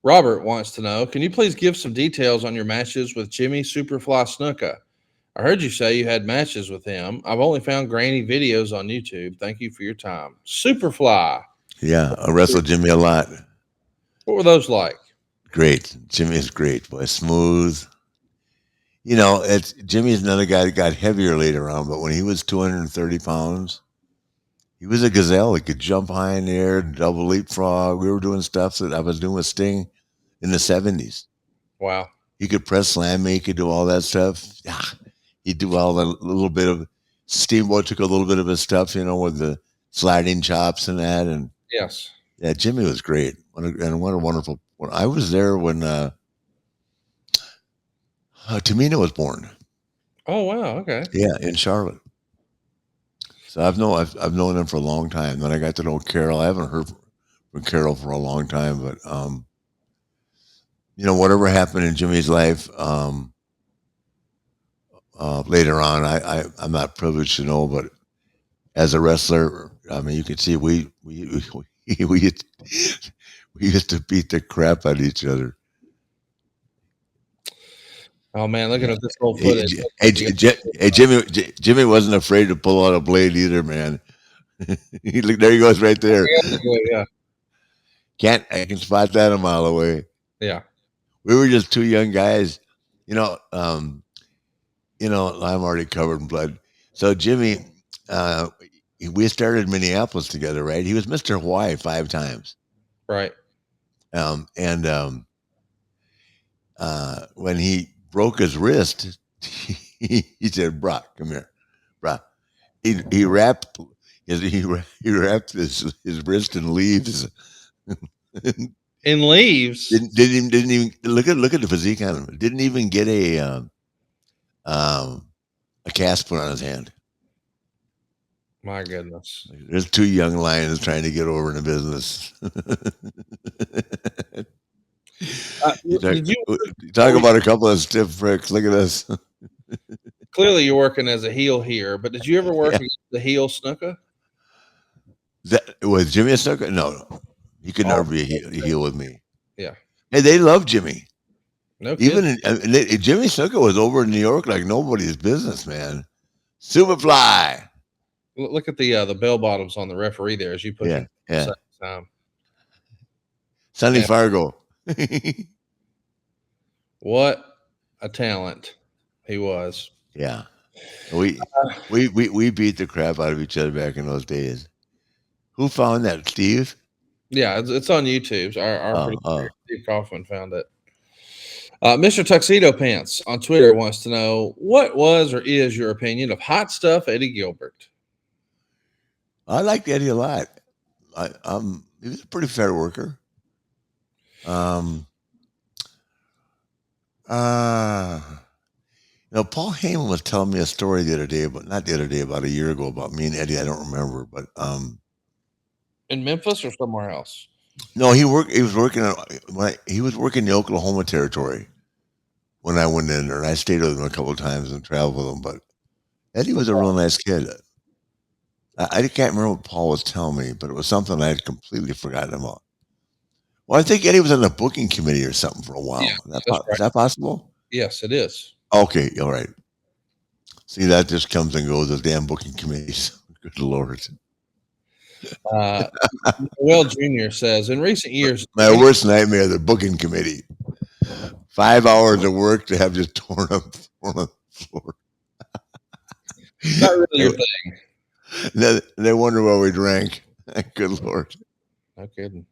Robert wants to know, can you please give some details on your matches with Jimmy Superfly Snuka? I heard you say you had matches with him. I've only found grainy videos on YouTube. Thank you for your time. Superfly. Yeah, I wrestled Jimmy a lot. What were those like? Great. Jimmy is great, boy. Smooth. You know, it's Jimmy's another guy that got heavier later on, but when he was 230 pounds, he was a gazelle. He could jump high in the air, double leapfrog. We were doing stuff that I was doing with Sting in the 70s. Wow. He could press slam me. He could do all that stuff. Yeah. He'd do all the little bit of Steamboat took a little bit of his stuff, you know, with the sliding chops and that. And Yes. yeah, Jimmy was great. And what a wonderful. When I was there when Tamina was born. Oh, wow. Okay. Yeah, in Charlotte. So I've known him for a long time. Then I got to know Carol. I haven't heard from Carol for a long time, but you know, whatever happened in Jimmy's life later on, I'm not privileged to know, but as a wrestler, I mean, you can see we used, we used to beat the crap out of each other. Oh, man. Looking Yeah. at this whole Hey, footage. Looks like you Hey, Jimmy wasn't afraid to pull out a blade either, man. Look, there he goes, right there. yeah. Can't I can spot that a mile away. Yeah. We were just two young guys, you know. You know, I'm already covered in blood. So Jimmy, uh, we started Minneapolis together, right? He was Mr. Hawaii 5 times, Right. and when he broke his wrist, he said, "Brock, come here, Brock." He wrapped he wrapped his wrist in leaves. In leaves. Didn't even look at the physique on him. Didn't even get um, a cast put on his hand. My goodness. There's two young lions trying to get over in the business. you talk, Did you talk about a couple of stiff pricks. Look at this. clearly you're working as a heel here, but did you ever work Yeah, against the heel Snuka? that was Jimmy Snuka. No, he could never Oh, be a heel with me. yeah. Hey, they love Jimmy. No Even kidding. Jimmy Snuka was over in New York like nobody's business, man. Superfly. Look at the bell bottoms on the referee there as you push Yeah, him the yeah. second time. Sonny Man, Fargo. what a talent he was. Yeah, we beat the crap out of each other back in those days. Who found that? Steve? Yeah, it's on YouTube. Our Oh, producer, oh, Steve Kaufman, found it. Mr. Tuxedo Pants on Twitter wants to know what was or is your opinion of hot stuff Eddie Gilbert? I liked Eddie a lot. He was a pretty fair worker. Um, uh, Paul Heyman was telling me a story the other day, but not the other day, about a year ago, about me and Eddie. I don't remember, but In Memphis or somewhere else? no, he worked. He was working on. He was working the Oklahoma territory when I went in there, and I stayed with him a couple of times and traveled with him. But Eddie was a real nice kid. I can't remember what Paul was telling me, but it was something I had completely forgotten about. Well, I think Eddie was on the booking committee or something for a Yeah, while. that's Is right. that possible? Yes, it is. Okay, all right. See, that just comes and goes. Those damn booking committees. Good lord. Uh, Will Jr. says in recent years, My worst nightmare, the booking committee. 5 hours of work to have just torn up floor. not really They, your thing. they wonder why we drank. Good lord. No kidding.